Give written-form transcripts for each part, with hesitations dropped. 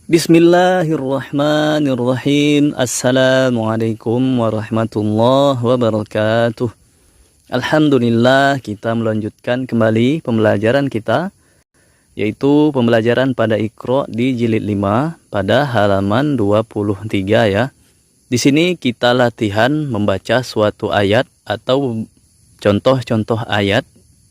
Bismillahirrahmanirrahim. Assalamualaikum warahmatullahi wabarakatuh. Alhamdulillah, kita melanjutkan kembali pembelajaran kita, yaitu pembelajaran pada Iqra di jilid 5 pada halaman 23 ya. Di sini kita latihan membaca suatu ayat atau contoh-contoh ayat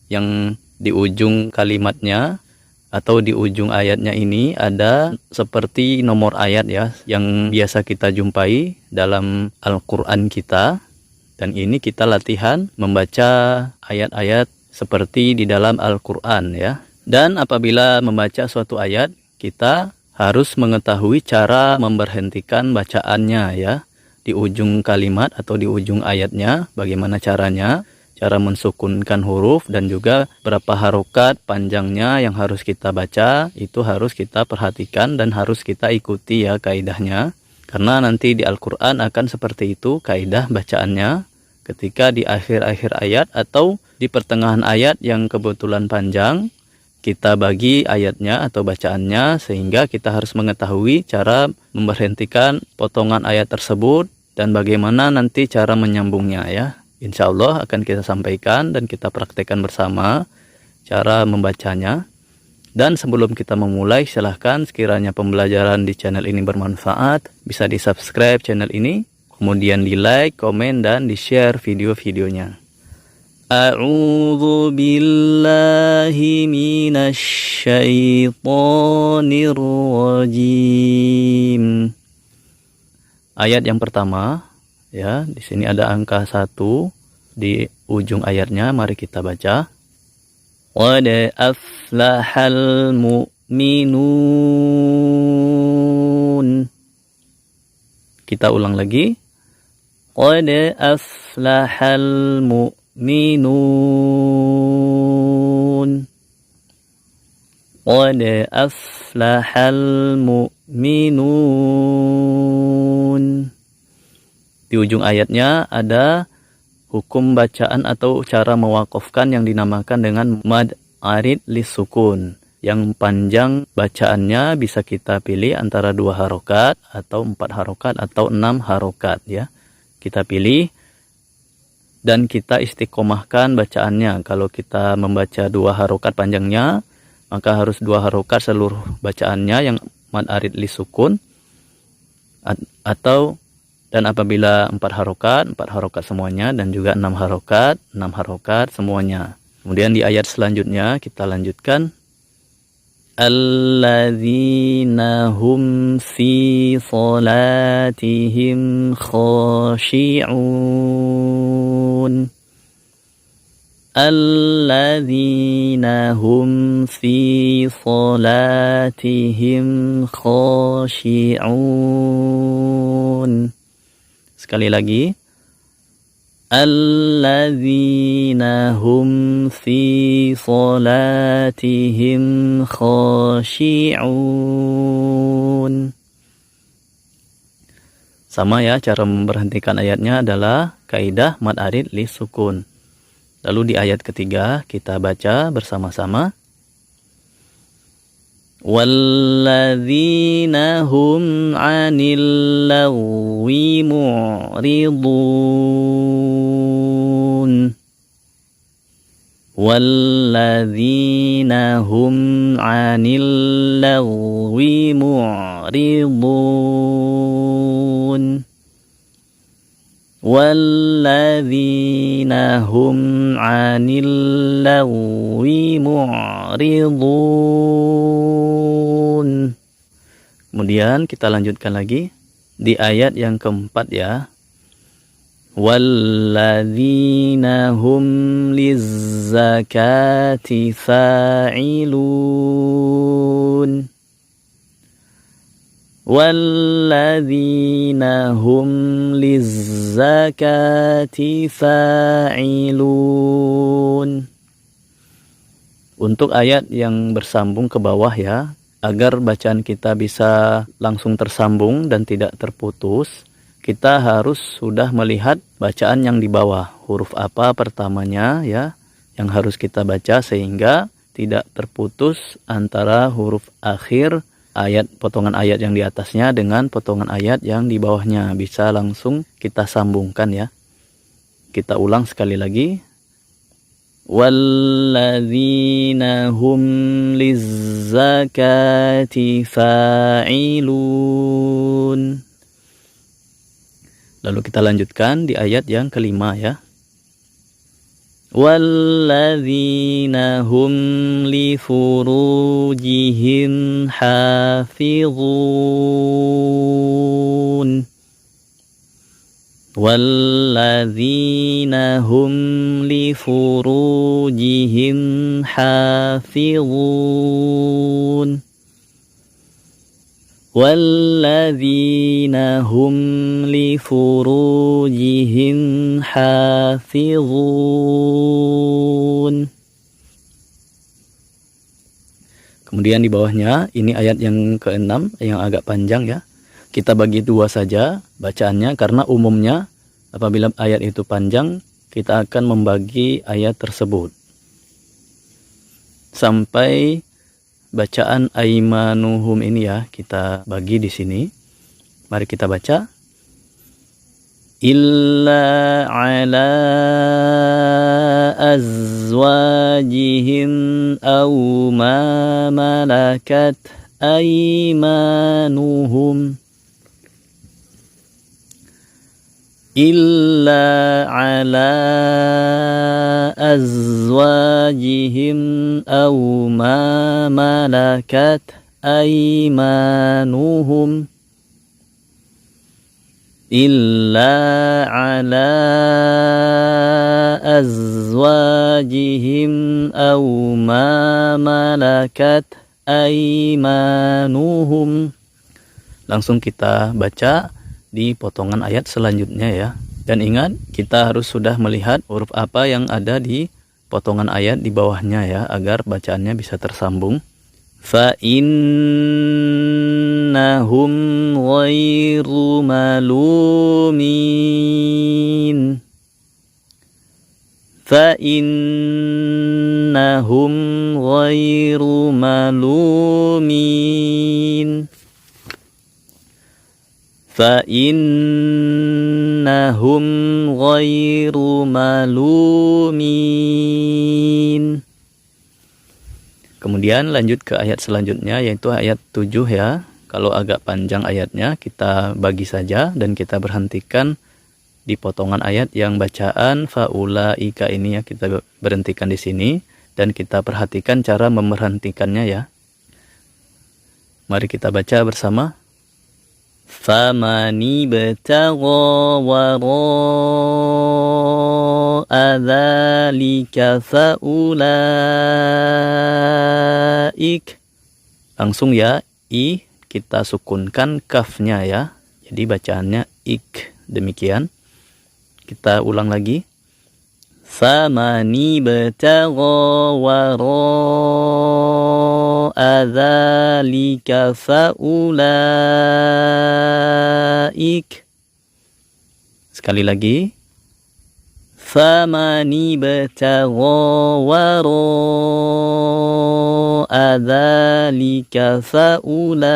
yang di ujung kalimatnya atau di ujung ayatnya ini ada seperti nomor ayat ya yang biasa kita jumpai dalam Al-Quran kita. Dan ini kita latihan membaca ayat-ayat seperti di dalam Al-Quran ya. Dan apabila membaca suatu ayat, kita harus mengetahui cara memberhentikan bacaannya ya. Di ujung kalimat atau di ujung ayatnya, bagaimana caranya, cara mensukunkan huruf dan juga berapa harokat panjangnya yang harus kita baca, itu harus kita perhatikan dan harus kita ikuti ya kaidahnya. Karena nanti di Al-Quran akan seperti itu kaidah bacaannya. Ketika di akhir-akhir ayat atau di pertengahan ayat yang kebetulan panjang, kita bagi ayatnya atau bacaannya sehingga kita harus mengetahui cara memberhentikan potongan ayat tersebut dan bagaimana nanti cara menyambungnya ya. Insya Allah akan kita sampaikan dan kita praktekkan bersama cara membacanya. Dan sebelum kita memulai, silahkan sekiranya pembelajaran di channel ini bermanfaat, bisa di subscribe channel ini, kemudian di like, komen, dan di share video-videonya. A'udzu billahi minasy syaithanir rajim. Ayat yang pertama ya, di sini ada angka 1 di ujung ayatnya, mari kita baca. Qad aflahal mu'minun. Kita ulang lagi. Qad aflahal mu'minun. Qad aflahal mu'minun. Di ujung ayatnya ada hukum bacaan atau cara mewakofkan yang dinamakan dengan mad arid lisukun. Yang panjang bacaannya bisa kita pilih antara 2 harokat atau 4 harokat atau 6 harokat ya. Kita pilih dan kita istiqomahkan bacaannya. Kalau kita membaca 2 harokat panjangnya, maka harus 2 harokat seluruh bacaannya yang mad arid lisukun. Dan apabila 4 harokat semuanya, dan juga 6 harokat semuanya. Kemudian di ayat selanjutnya kita lanjutkan. Alladzina hum fi salatihim khashi'un. Alladzina hum fi salatihim khashi'un. Sekali lagi. Alladzina hum fi salatihim khashi'un. Sama ya, cara memberhentikan ayatnya adalah kaidah mad arid li sukun. Lalu di ayat ketiga kita baca bersama-sama. Walladzina hum 'anil lagwi mu'ridun. Walladzina hum 'anil lagwi mu'ridun. Walladzina hum 'anil lagwi mu'ridun. Kemudian kita lanjutkan lagi di ayat yang keempat ya. Walladzina hum lizzakati fa'ilun. Walladzina hum lizzakati fa'ilun. Untuk ayat yang bersambung ke bawah ya, agar bacaan kita bisa langsung tersambung dan tidak terputus, kita harus sudah melihat bacaan yang di bawah, huruf apa pertamanya ya yang harus kita baca sehingga tidak terputus antara huruf akhir ayat potongan ayat yang di atasnya dengan potongan ayat yang di bawahnya. Bisa langsung kita sambungkan ya. Kita ulang sekali lagi. Walladzina hum lizzakati fa'ilun. Lalu kita lanjutkan di ayat yang kelima ya. Walladzina hum li furujihim hafizun. Walladzina hum li furujihim hafizun. Walladzina hum li furujihim hafizun. Kemudian di bawahnya, ini ayat yang ke-6 yang agak panjang ya. Kita bagi dua saja bacaannya, karena umumnya apabila ayat itu panjang, kita akan membagi ayat tersebut sampai bacaan aimanuhum ini ya, kita bagi di sini. Mari kita baca. Illa ala azwajihim aw ma malakat aimanuhum. Illa ala azwajihim aw ma malakat aimanuhum. Illa ala azwajihim aw ma malakat aimanuhum. Langsung kita baca di potongan ayat selanjutnya ya. Dan ingat, kita harus sudah melihat huruf apa yang ada di potongan ayat di bawahnya ya, agar bacaannya bisa tersambung. Fa innahum ghairu malumin. Fa innahum ghairu malumin. فَإِنَّهُمْ غَيْرُ مَلُومِينَ. Kemudian lanjut ke ayat selanjutnya, yaitu ayat 7 ya. Kalau agak panjang ayatnya, kita bagi saja dan kita berhentikan di potongan ayat yang bacaan faulaika ini ya, kita berhentikan di sini dan kita perhatikan cara memberhentikannya ya. Mari kita baca bersama. فَمَنِ ابْتَغَى وَرَاءَ ذَلِكَ فَأُولَئِكَ. Langsung ya, i kita sukunkan kafnya ya. Jadi bacaannya ik. Demikian. Kita ulang lagi. فَمَنِ ابْتَغَى وَرَاءَ ذَلِكَ فَأُولَئِكَ. Sekali lagi. فَمَنِ ابْتَغَى وَرَاءَ ذَلِكَ فَأُولَئِكَ.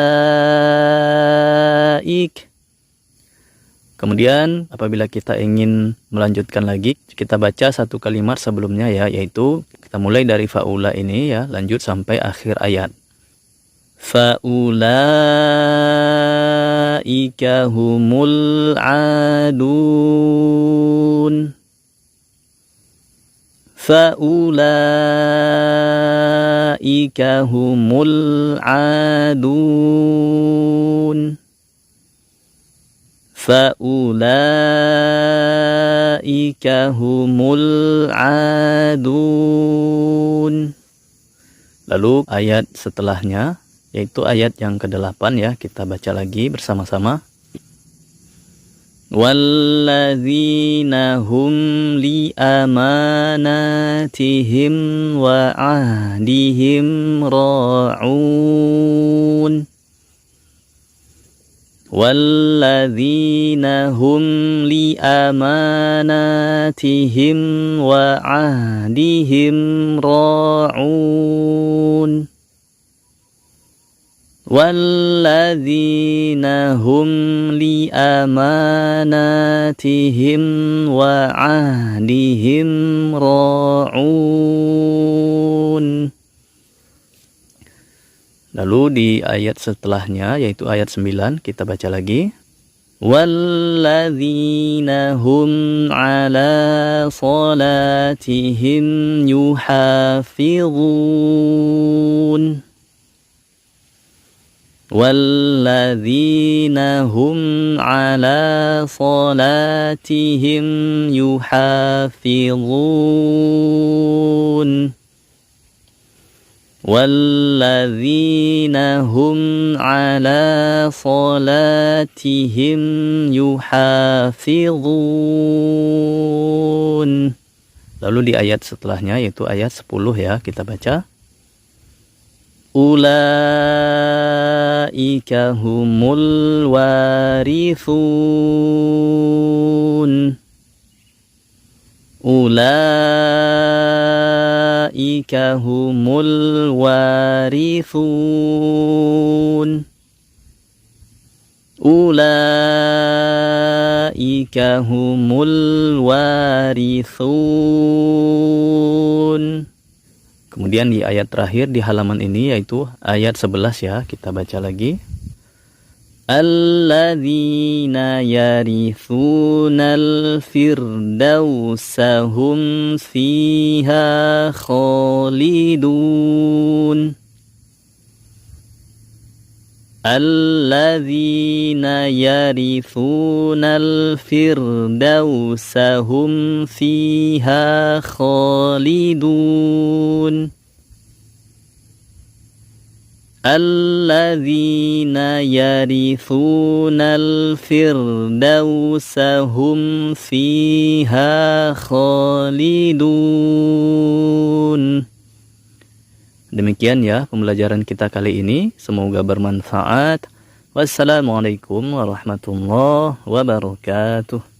Kemudian apabila kita ingin melanjutkan lagi, kita baca satu kalimat sebelumnya ya, yaitu kita mulai dari faula ini ya, lanjut sampai akhir ayat. Faulaika humul adun. Faulaika humul adun. Faulaika humul adun. Lalu ayat setelahnya, yaitu ayat yang ke-8 ya, kita baca lagi bersama-sama. Walladzina hum li amanatihim wa ahdihim ra'un. Walladzina hum li amanatihim wa ahdihim ra'un. walladzina hum li amanatihim wa ahdihim ra'un. Lalu di ayat setelahnya, yaitu ayat 9, kita baca lagi. Walladzina hum ala salatihim yuhafizun. Walladzina hum ala salatihim yuhafizun. Walladzina hum ala salatihim yuhafizun. Lalu di ayat setelahnya, yaitu ayat 10 ya, kita baca. Ulaika humul warithun. Ulaika humul warithun. Ulaika humul warithun. Kemudian di ayat terakhir di halaman ini, yaitu ayat 11 ya, kita baca lagi. Alladzina yarithunal firdausa hum fiha khalidun. Alladzina yarithunal firdausa hum fiha khalidun. Alladzina yarithunal firdausa hum fiha khalidun. Demikian ya pembelajaran kita kali ini, semoga bermanfaat. Wassalamualaikum warahmatullahi wabarakatuh.